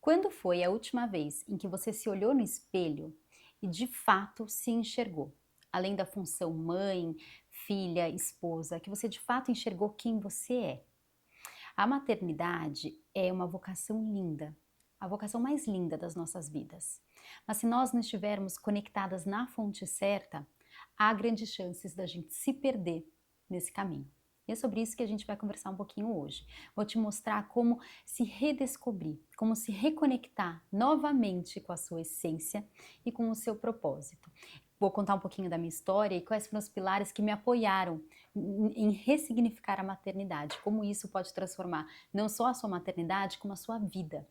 Quando foi a última vez em que você se olhou no espelho e de fato se enxergou? Além da função mãe, filha, esposa, que você de fato enxergou quem você é. A maternidade é uma vocação linda, a vocação mais linda das nossas vidas. Mas se nós não estivermos conectadas na fonte certa, há grandes chances da gente se perder nesse caminho. E é sobre isso que a gente vai conversar um pouquinho hoje. Vou te mostrar como se redescobrir, como se reconectar novamente com a sua essência e com o seu propósito. Vou contar um pouquinho da minha história e quais foram os pilares que me apoiaram em ressignificar a maternidade, como isso pode transformar não só a sua maternidade, como a sua vida.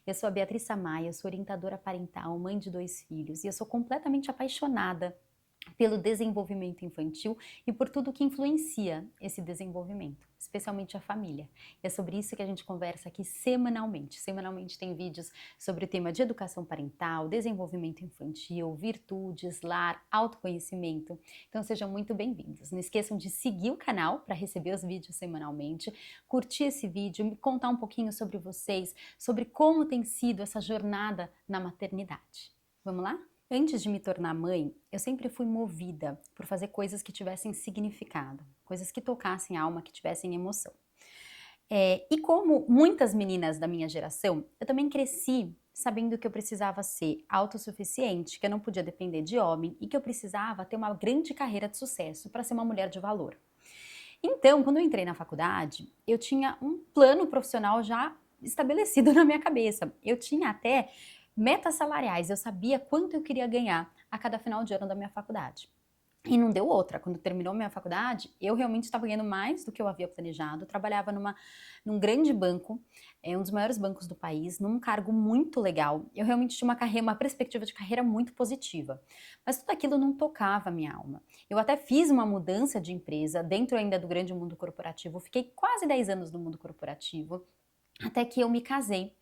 Eu sou a Beatriz Samaia, sou orientadora parental, mãe de 2 filhos e eu sou completamente apaixonada pelo desenvolvimento infantil e por tudo que influencia esse desenvolvimento, especialmente a família. E é sobre isso que a gente conversa aqui semanalmente. Semanalmente tem vídeos sobre o tema de educação parental, desenvolvimento infantil, virtudes, lar, autoconhecimento. Então sejam muito bem-vindos. Não esqueçam de seguir o canal para receber os vídeos semanalmente, curtir esse vídeo, me contar um pouquinho sobre vocês, sobre como tem sido essa jornada na maternidade. Vamos lá? Antes de me tornar mãe, eu sempre fui movida por fazer coisas que tivessem significado, coisas que tocassem a alma, que tivessem emoção. E como muitas meninas da minha geração, eu também cresci sabendo que eu precisava ser autossuficiente, que eu não podia depender de homem e que eu precisava ter uma grande carreira de sucesso para ser uma mulher de valor. Então, quando eu entrei na faculdade, eu tinha um plano profissional já estabelecido na minha cabeça. Eu tinha até metas salariais, eu sabia quanto eu queria ganhar a cada final de ano da minha faculdade. E não deu outra. Quando terminou minha faculdade, eu realmente estava ganhando mais do que eu havia planejado. Eu trabalhava num grande banco, um dos maiores bancos do país, num cargo muito legal. Eu realmente tinha uma perspectiva de carreira muito positiva. Mas tudo aquilo não tocava a minha alma. Eu até fiz uma mudança de empresa dentro ainda do grande mundo corporativo. Fiquei quase 10 anos no mundo corporativo, até que eu me casei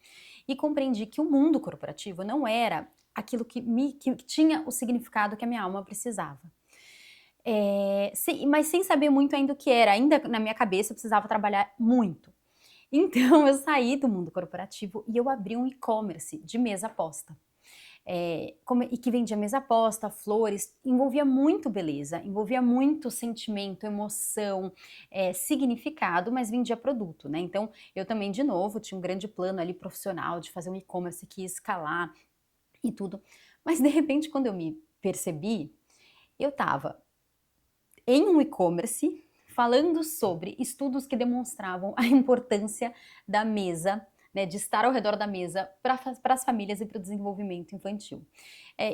e compreendi que o mundo corporativo não era aquilo que tinha o significado que a minha alma precisava. Mas sem saber muito ainda o que era, ainda na minha cabeça eu precisava trabalhar muito. Então eu saí do mundo corporativo e eu abri um e-commerce de mesa posta. E que vendia mesa posta, flores, envolvia muito beleza, envolvia muito sentimento, emoção, significado, mas vendia produto, né? Então eu também, de novo, tinha um grande plano ali profissional de fazer um e-commerce que ia escalar e tudo. Mas de repente, quando eu me percebi, eu estava em um e-commerce falando sobre estudos que demonstravam a importância da mesa, né, de estar ao redor da mesa para as famílias e para o desenvolvimento infantil.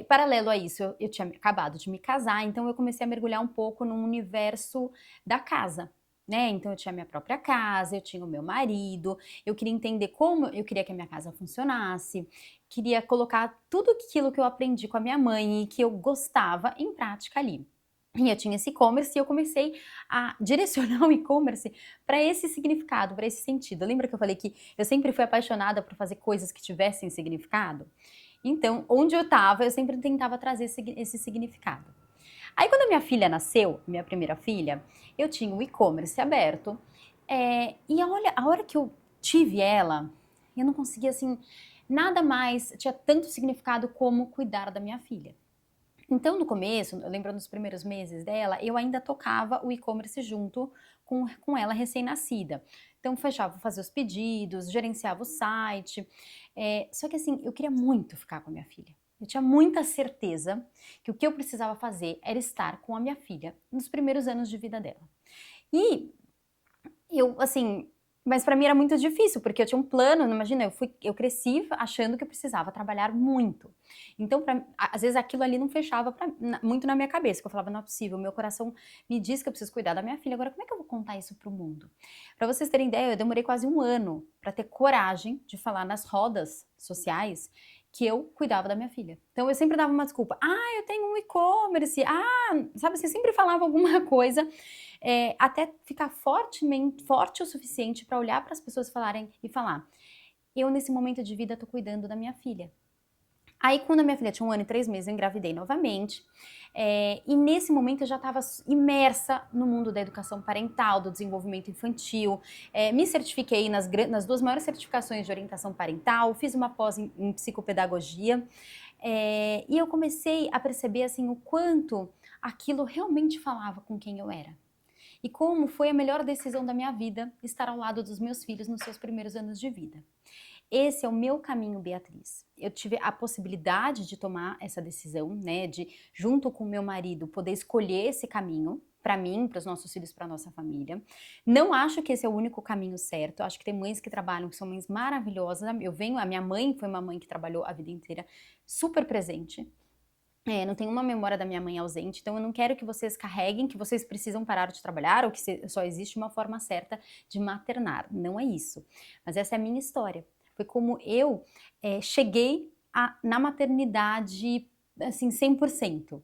Paralelo a isso, eu tinha acabado de me casar, então eu comecei a mergulhar um pouco no universo da casa. Né? Então eu tinha minha própria casa, eu tinha o meu marido, eu queria entender como eu queria que a minha casa funcionasse, queria colocar tudo aquilo que eu aprendi com a minha mãe e que eu gostava em prática ali. E eu tinha esse e-commerce e eu comecei a direcionar o e-commerce para esse significado, para esse sentido. Lembra que eu falei que eu sempre fui apaixonada por fazer coisas que tivessem significado? Então, onde eu estava, eu sempre tentava trazer esse significado. Aí, quando a minha filha nasceu, minha primeira filha, eu tinha o e-commerce aberto. E olha, a hora que eu tive ela, eu não conseguia, assim, nada mais tinha tanto significado como cuidar da minha filha. Então, no começo, eu lembro nos primeiros meses dela, eu ainda tocava o e-commerce junto com ela recém-nascida. Então, fazia os pedidos, gerenciava o site. Só que assim, eu queria muito ficar com a minha filha. Eu tinha muita certeza que o que eu precisava fazer era estar com a minha filha nos primeiros anos de vida dela. E assim, mas para mim era muito difícil, porque eu tinha um plano, imagina, eu cresci achando que eu precisava trabalhar muito. Então, às vezes aquilo ali não fechava muito na minha cabeça, que eu falava, não é possível, meu coração me diz que eu preciso cuidar da minha filha, agora como é que eu vou contar isso pro mundo? Para vocês terem ideia, eu demorei quase 1 ano para ter coragem de falar nas rodas sociais que eu cuidava da minha filha. Então eu sempre dava uma desculpa, eu tenho um e-commerce, sabe assim, eu sempre falava alguma coisa, até ficar forte o suficiente para olhar para as pessoas e falar, eu nesse momento de vida estou cuidando da minha filha. Aí, quando a minha filha tinha 1 ano e 3 meses, eu engravidei novamente. E nesse momento eu já estava imersa no mundo da educação parental, do desenvolvimento infantil. Me certifiquei nas 2 maiores certificações de orientação parental, fiz uma pós em psicopedagogia. E eu comecei a perceber assim, o quanto aquilo realmente falava com quem eu era. E como foi a melhor decisão da minha vida estar ao lado dos meus filhos nos seus primeiros anos de vida. Esse é o meu caminho, Beatriz. Eu tive a possibilidade de tomar essa decisão, né, de junto com o meu marido poder escolher esse caminho para mim, para os nossos filhos, para nossa família. Não acho que esse é o único caminho certo. Acho que tem mães que trabalham, que são mães maravilhosas. A minha mãe foi uma mãe que trabalhou a vida inteira, super presente. Não tenho uma memória da minha mãe ausente, então eu não quero que vocês carreguem que vocês precisam parar de trabalhar ou que só existe uma forma certa de maternar. Não é isso. Mas essa é a minha história. Foi como eu cheguei na maternidade, assim, 100%.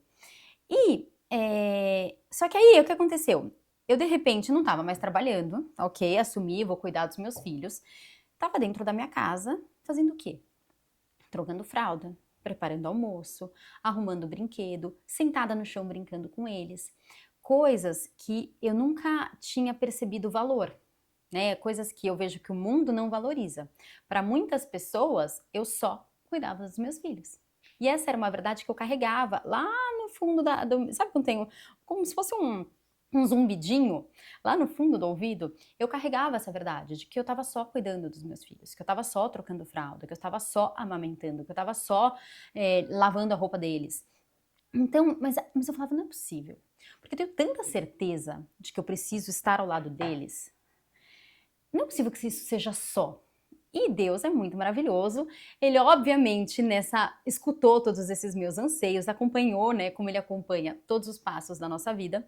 Só que aí, o que aconteceu? Eu, de repente, não estava mais trabalhando, ok, assumi, vou cuidar dos meus filhos. Estava dentro da minha casa, fazendo o quê? Trocando fralda, preparando almoço, arrumando brinquedo, sentada no chão brincando com eles. Coisas que eu nunca tinha percebido o valor, né? Coisas que eu vejo que o mundo não valoriza. Para muitas pessoas, eu só cuidava dos meus filhos. E essa era uma verdade que eu carregava lá no fundo sabe quando tem como se fosse um zumbidinho lá no fundo do ouvido? Eu carregava essa verdade de que eu estava só cuidando dos meus filhos, que eu estava só trocando fralda, que eu estava só amamentando, que eu estava só lavando a roupa deles. Então, mas eu falava, não é possível, porque eu tenho tanta certeza de que eu preciso estar ao lado deles. Não é possível que isso seja só. E Deus é muito maravilhoso. Ele obviamente escutou todos esses meus anseios, acompanhou, né, como ele acompanha todos os passos da nossa vida.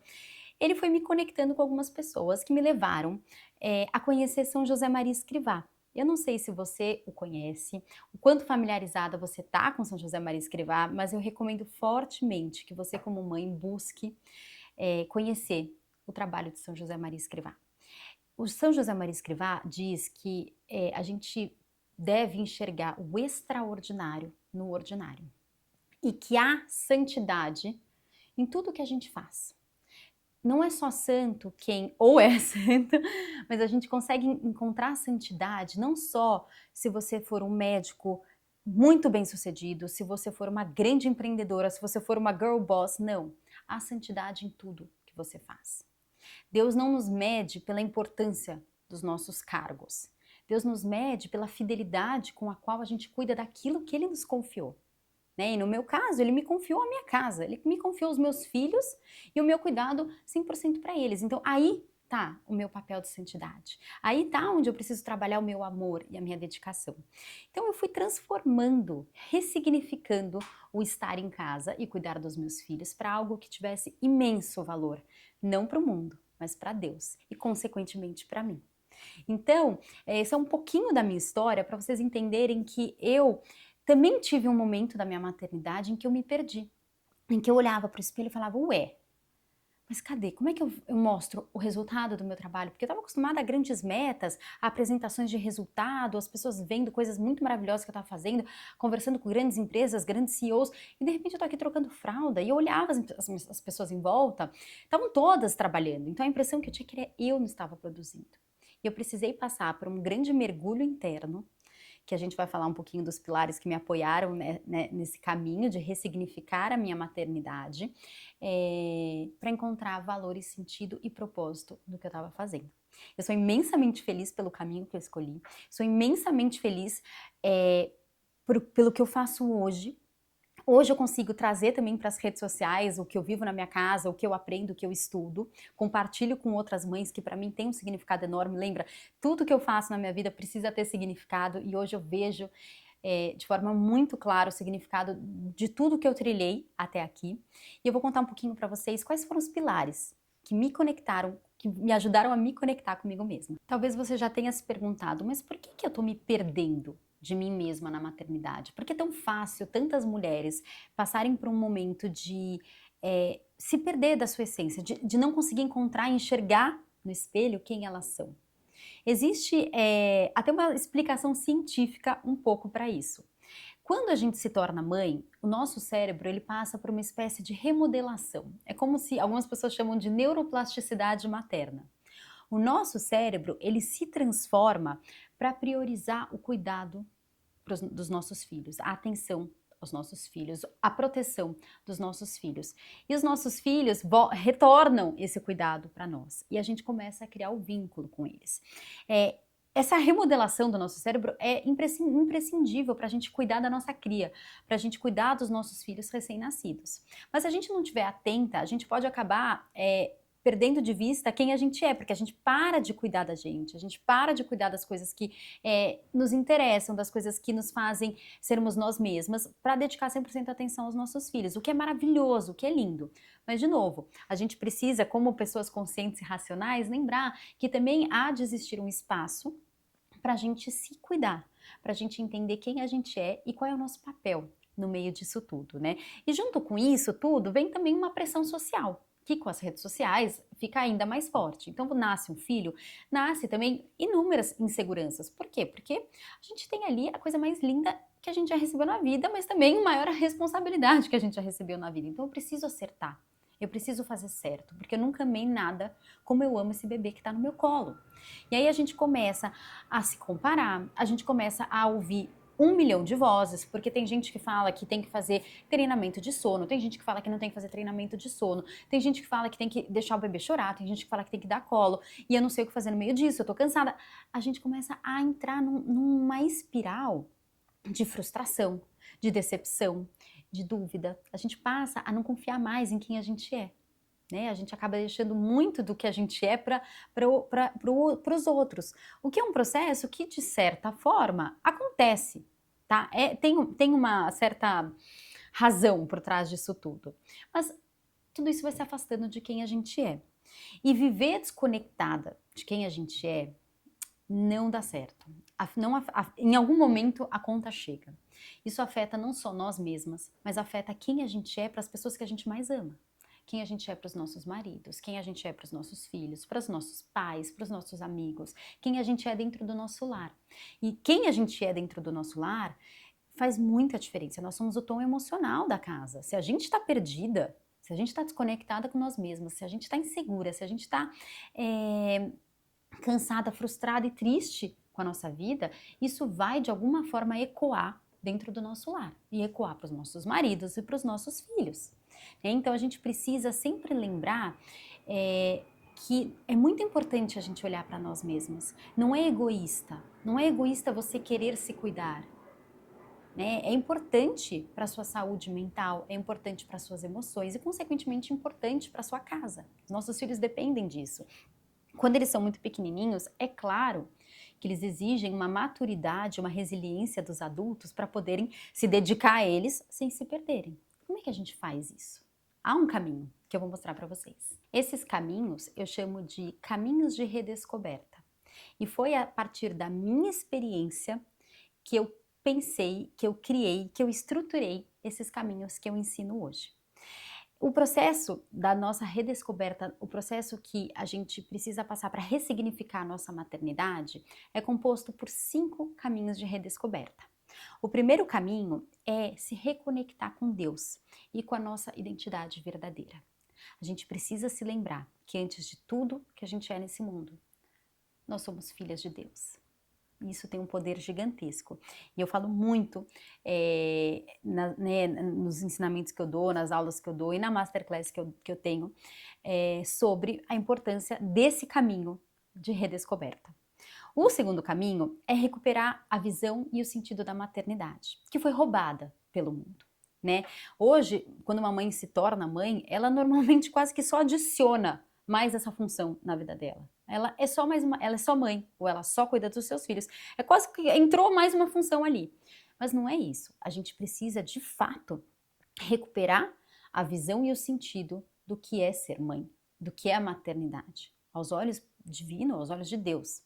Ele foi me conectando com algumas pessoas que me levaram a conhecer São José Maria Escrivá. Eu não sei se você o conhece, o quanto familiarizada você tá com São José Maria Escrivá, mas eu recomendo fortemente que você, como mãe, busque conhecer o trabalho de São José Maria Escrivá. O São José Maria Escrivá diz que a gente deve enxergar o extraordinário no ordinário e que há santidade em tudo que a gente faz. Não é só santo quem ou é santo, mas a gente consegue encontrar santidade não só se você for um médico muito bem sucedido, se você for uma grande empreendedora, se você for uma girl boss, não. Há santidade em tudo que você faz. Deus não nos mede pela importância dos nossos cargos. Deus nos mede pela fidelidade com a qual a gente cuida daquilo que Ele nos confiou. Né? E no meu caso, Ele me confiou a minha casa, Ele me confiou os meus filhos e o meu cuidado 100% para eles. Então aí tá o meu papel de santidade. Aí tá onde eu preciso trabalhar o meu amor e a minha dedicação. Então eu fui transformando, ressignificando o estar em casa e cuidar dos meus filhos para algo que tivesse imenso valor, não para o mundo, mas para Deus e consequentemente para mim. Então, esse é um pouquinho da minha história para vocês entenderem que eu também tive um momento da minha maternidade em que eu me perdi, em que eu olhava para o espelho e falava, ué, mas cadê? Como é que eu mostro o resultado do meu trabalho? Porque eu estava acostumada a grandes metas, a apresentações de resultado, as pessoas vendo coisas muito maravilhosas que eu estava fazendo, conversando com grandes empresas, grandes CEOs, e de repente eu estou aqui trocando fralda, e eu olhava as pessoas em volta, estavam todas trabalhando, então a impressão que eu tinha que eu não estava produzindo. E eu precisei passar por um grande mergulho interno, que a gente vai falar um pouquinho dos pilares que me apoiaram nesse caminho de ressignificar a minha maternidade, para encontrar valor e sentido e propósito no que eu estava fazendo. Eu sou imensamente feliz pelo caminho que eu escolhi, sou imensamente feliz pelo que eu faço hoje. Hoje eu consigo trazer também para as redes sociais o que eu vivo na minha casa, o que eu aprendo, o que eu estudo, compartilho com outras mães que para mim tem um significado enorme. Lembra, tudo que eu faço na minha vida precisa ter significado e hoje eu vejo de forma muito clara o significado de tudo que eu trilhei até aqui. E eu vou contar um pouquinho para vocês quais foram os pilares que me conectaram, que me ajudaram a me conectar comigo mesma. Talvez você já tenha se perguntado, mas por que eu estou me perdendo de mim mesma na maternidade? Por que é tão fácil tantas mulheres passarem por um momento de se perder da sua essência, de não conseguir encontrar e enxergar no espelho quem elas são? Existe até uma explicação científica um pouco para isso. Quando a gente se torna mãe, o nosso cérebro ele passa por uma espécie de remodelação. É como se algumas pessoas chamam de neuroplasticidade materna. O nosso cérebro ele se transforma para priorizar o cuidado dos nossos filhos, a atenção aos nossos filhos, a proteção dos nossos filhos. E os nossos filhos retornam esse cuidado para nós e a gente começa a criar o vínculo com eles. Essa remodelação do nosso cérebro é imprescindível para a gente cuidar da nossa cria, para a gente cuidar dos nossos filhos recém-nascidos. Mas se a gente não estiver atenta, a gente pode acabar perdendo de vista quem a gente é, porque a gente para de cuidar da gente, a gente para de cuidar das coisas que nos interessam, das coisas que nos fazem sermos nós mesmas, para dedicar 100% atenção aos nossos filhos, o que é maravilhoso, o que é lindo. Mas, de novo, a gente precisa, como pessoas conscientes e racionais, lembrar que também há de existir um espaço para a gente se cuidar, para a gente entender quem a gente é e qual é o nosso papel no meio disso tudo, né? E junto com isso tudo vem também uma pressão social, que com as redes sociais fica ainda mais forte. Então, nasce um filho, nasce também inúmeras inseguranças. Por quê? Porque a gente tem ali a coisa mais linda que a gente já recebeu na vida, mas também maior a responsabilidade que a gente já recebeu na vida. Então, eu preciso acertar. Eu preciso fazer certo, porque eu nunca amei nada como eu amo esse bebê que está no meu colo. E aí a gente começa a se comparar, a gente começa a ouvir 1 milhão de vozes, porque tem gente que fala que tem que fazer treinamento de sono, tem gente que fala que não tem que fazer treinamento de sono, tem gente que fala que tem que deixar o bebê chorar, tem gente que fala que tem que dar colo, e eu não sei o que fazer no meio disso, eu tô cansada. A gente começa a entrar numa espiral de frustração, de decepção, de dúvida. A gente passa a não confiar mais em quem a gente é. Né? A gente acaba deixando muito do que a gente é para os outros. O que é um processo que, de certa forma, acontece. Tá? Tem uma certa razão por trás disso tudo. Mas tudo isso vai se afastando de quem a gente é. E viver desconectada de quem a gente é não dá certo. Em algum momento a conta chega. Isso afeta não só nós mesmas, mas afeta quem a gente é para as pessoas que a gente mais ama. Quem a gente é para os nossos maridos, quem a gente é para os nossos filhos, para os nossos pais, para os nossos amigos, quem a gente é dentro do nosso lar. E quem a gente é dentro do nosso lar faz muita diferença. Nós somos o tom emocional da casa. Se a gente está perdida, se a gente está desconectada com nós mesmos, se a gente está insegura, se a gente está cansada, frustrada e triste com a nossa vida, isso vai de alguma forma ecoar dentro do nosso lar e ecoar para os nossos maridos e para os nossos filhos. Então a gente precisa sempre lembrar que é muito importante a gente olhar para nós mesmos. Não é egoísta você querer se cuidar. Né? É importante para a sua saúde mental, é importante para as suas emoções e, consequentemente, importante para a sua casa. Nossos filhos dependem disso. Quando eles são muito pequenininhos, é claro que eles exigem uma maturidade, uma resiliência dos adultos para poderem se dedicar a eles sem se perderem. Como é que a gente faz isso? Há um caminho que eu vou mostrar para vocês. Esses caminhos eu chamo de caminhos de redescoberta. E foi a partir da minha experiência que eu pensei, que eu criei, que eu estruturei esses caminhos que eu ensino hoje. O processo da nossa redescoberta, o processo que a gente precisa passar para ressignificar a nossa maternidade, é composto por 5 caminhos de redescoberta. O primeiro caminho é se reconectar com Deus e com a nossa identidade verdadeira. A gente precisa se lembrar que antes de tudo que a gente é nesse mundo, nós somos filhas de Deus. Isso tem um poder gigantesco. E eu falo muito nos ensinamentos que eu dou, nas aulas que eu dou e na masterclass que eu tenho sobre a importância desse caminho de redescoberta. O segundo caminho é recuperar a visão e o sentido da maternidade, que foi roubada pelo mundo. Né? Hoje, quando uma mãe se torna mãe, ela normalmente quase que só adiciona mais essa função na vida dela. Ela é só ela é só mãe, ou ela só cuida dos seus filhos. É quase que entrou mais uma função ali. Mas não é isso. A gente precisa, de fato, recuperar a visão e o sentido do que é ser mãe, do que é a maternidade, aos olhos divinos, aos olhos de Deus.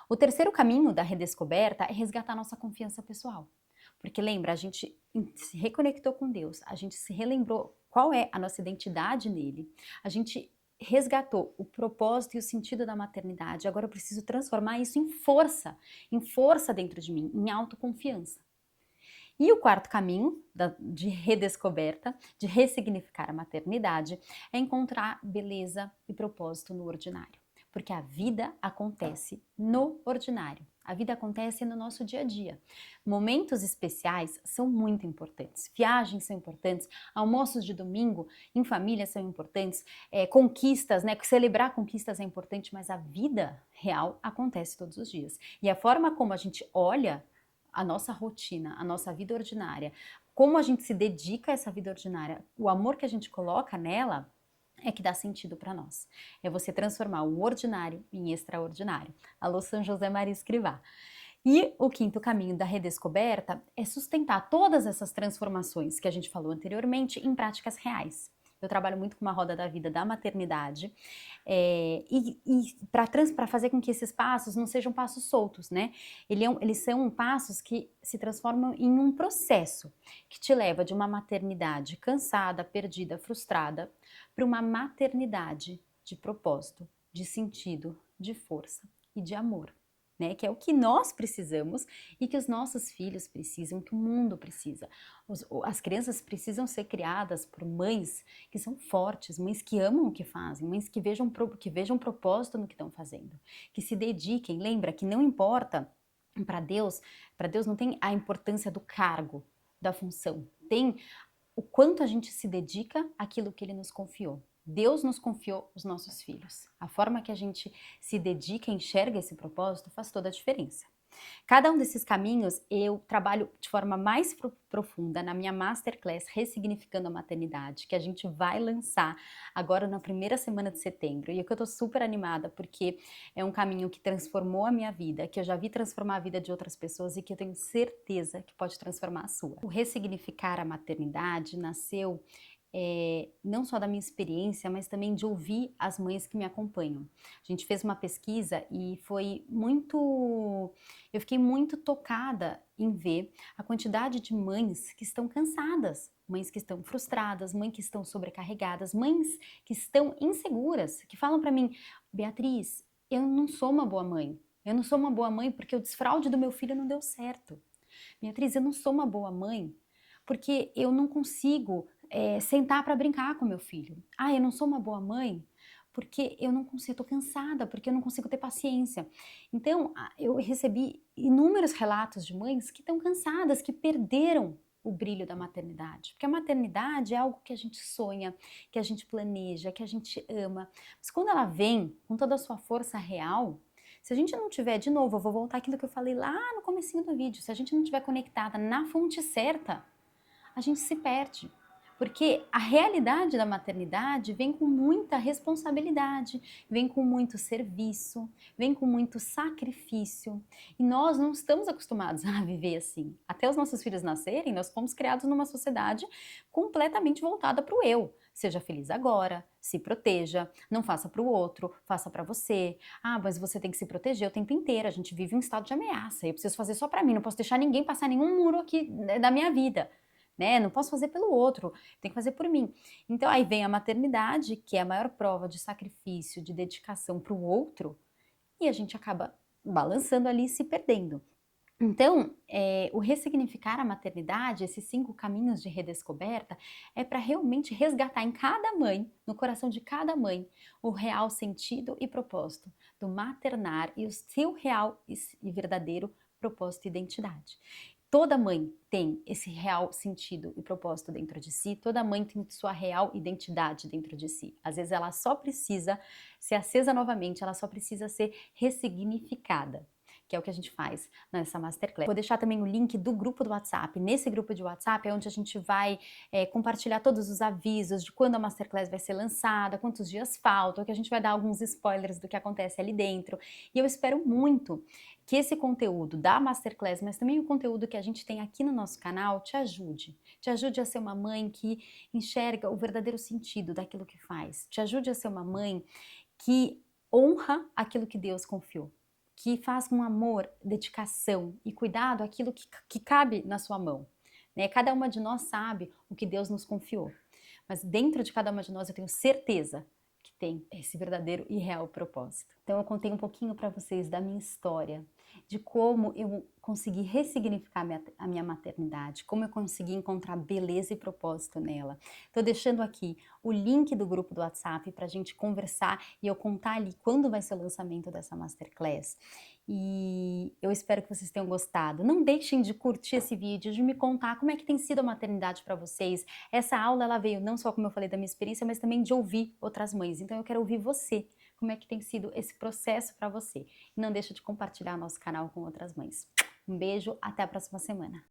O terceiro caminho da redescoberta é resgatar nossa confiança pessoal. Porque lembra, a gente se reconectou com Deus, a gente se relembrou qual é a nossa identidade nele, a gente resgatou o propósito e o sentido da maternidade. Agora eu preciso transformar isso em força dentro de mim, em autoconfiança. E o quarto caminho de redescoberta, de ressignificar a maternidade, é encontrar beleza e propósito no ordinário. Porque a vida acontece no ordinário, a vida acontece no nosso dia a dia. Momentos especiais são muito importantes, viagens são importantes, almoços de domingo em família são importantes, conquistas, né? Celebrar conquistas é importante, mas a vida real acontece todos os dias. E a forma como a gente olha a nossa rotina, a nossa vida ordinária, como a gente se dedica a essa vida ordinária, o amor que a gente coloca nela, é que dá sentido para nós. É você transformar o ordinário em extraordinário. Alô, São José Maria Escrivá. E o quinto caminho da redescoberta é sustentar todas essas transformações que a gente falou anteriormente em práticas reais. Eu trabalho muito com uma roda da vida da maternidade para fazer com que esses passos não sejam passos soltos, né? Eles são passos que se transformam em um processo que te leva de uma maternidade cansada, perdida, frustrada, para uma maternidade de propósito, de sentido, de força e de amor. Né, que é o que nós precisamos e que os nossos filhos precisam, que o mundo precisa. As crianças precisam ser criadas por mães que são fortes, mães que amam o que fazem, mães que vejam propósito no que estão fazendo, que se dediquem. Lembra que não importa, para Deus não tem a importância do cargo, da função, tem o quanto a gente se dedica àquilo que Ele nos confiou. Deus nos confiou os nossos filhos. A forma que a gente se dedica e enxerga esse propósito faz toda a diferença. Cada um desses caminhos eu trabalho de forma mais profunda na minha Masterclass Ressignificando a Maternidade, que a gente vai lançar agora na primeira semana de setembro. E eu tô super animada porque é um caminho que transformou a minha vida, que eu já vi transformar a vida de outras pessoas e que eu tenho certeza que pode transformar a sua. O Ressignificar a Maternidade nasceu não só da minha experiência, mas também de ouvir as mães que me acompanham. A gente fez uma pesquisa e eu fiquei muito tocada em ver a quantidade de mães que estão cansadas, mães que estão frustradas, mães que estão sobrecarregadas, mães que estão inseguras, que falam para mim: Beatriz, eu não sou uma boa mãe. Eu não sou uma boa mãe porque o desfraude do meu filho não deu certo. Beatriz, eu não sou uma boa mãe porque eu não consigo sentar para brincar com meu filho. Ah, eu não sou uma boa mãe porque eu não consigo, estou cansada, porque eu não consigo ter paciência. Então, eu recebi inúmeros relatos de mães que estão cansadas, que perderam o brilho da maternidade. Porque a maternidade é algo que a gente sonha, que a gente planeja, que a gente ama. Mas quando ela vem com toda a sua força real, se a gente não tiver, de novo, eu vou voltar àquilo que eu falei lá no comecinho do vídeo, se a gente não tiver conectada na fonte certa, a gente se perde. Porque a realidade da maternidade vem com muita responsabilidade, vem com muito serviço, vem com muito sacrifício. E nós não estamos acostumados a viver assim. Até os nossos filhos nascerem, nós fomos criados numa sociedade completamente voltada para o eu. Seja feliz agora, se proteja, não faça para o outro, faça para você. Ah, mas você tem que se proteger o tempo inteiro, a gente vive em um estado de ameaça, eu preciso fazer só para mim, não posso deixar ninguém passar nenhum muro aqui da minha vida. Né? Não posso fazer pelo outro, tem que fazer por mim. Então aí vem a maternidade, que é a maior prova de sacrifício, de dedicação para o outro, e a gente acaba balançando ali e se perdendo. Então, o ressignificar a maternidade, esses 5 caminhos de redescoberta, é para realmente resgatar em cada mãe, no coração de cada mãe, o real sentido e propósito do maternar e o seu real e verdadeiro propósito e identidade. Toda mãe tem esse real sentido e propósito dentro de si, toda mãe tem sua real identidade dentro de si. Às vezes ela só precisa ser acesa novamente, ela só precisa ser ressignificada, que é o que a gente faz nessa Masterclass. Vou deixar também o link do grupo do WhatsApp. Nesse grupo de WhatsApp é onde a gente vai compartilhar todos os avisos de quando a Masterclass vai ser lançada, quantos dias faltam, que a gente vai dar alguns spoilers do que acontece ali dentro. E eu espero muito que esse conteúdo da Masterclass, mas também o conteúdo que a gente tem aqui no nosso canal, te ajude. Te ajude a ser uma mãe que enxerga o verdadeiro sentido daquilo que faz. Te ajude a ser uma mãe que honra aquilo que Deus confiou, que faz com amor, dedicação e cuidado aquilo que cabe na sua mão. Né? Cada uma de nós sabe o que Deus nos confiou, mas dentro de cada uma de nós eu tenho certeza que tem esse verdadeiro e real propósito. Então eu contei um pouquinho para vocês da minha história, de como eu consegui ressignificar a minha maternidade, como eu consegui encontrar beleza e propósito nela. Tô deixando aqui o link do grupo do WhatsApp para a gente conversar e eu contar ali quando vai ser o lançamento dessa Masterclass. E eu espero que vocês tenham gostado. Não deixem de curtir esse vídeo, de me contar como é que tem sido a maternidade para vocês. Essa aula ela veio não só, como eu falei, da minha experiência, mas também de ouvir outras mães. Então eu quero ouvir você, como é que tem sido esse processo para você. E não deixa de compartilhar nosso canal com outras mães. Um beijo, até a próxima semana.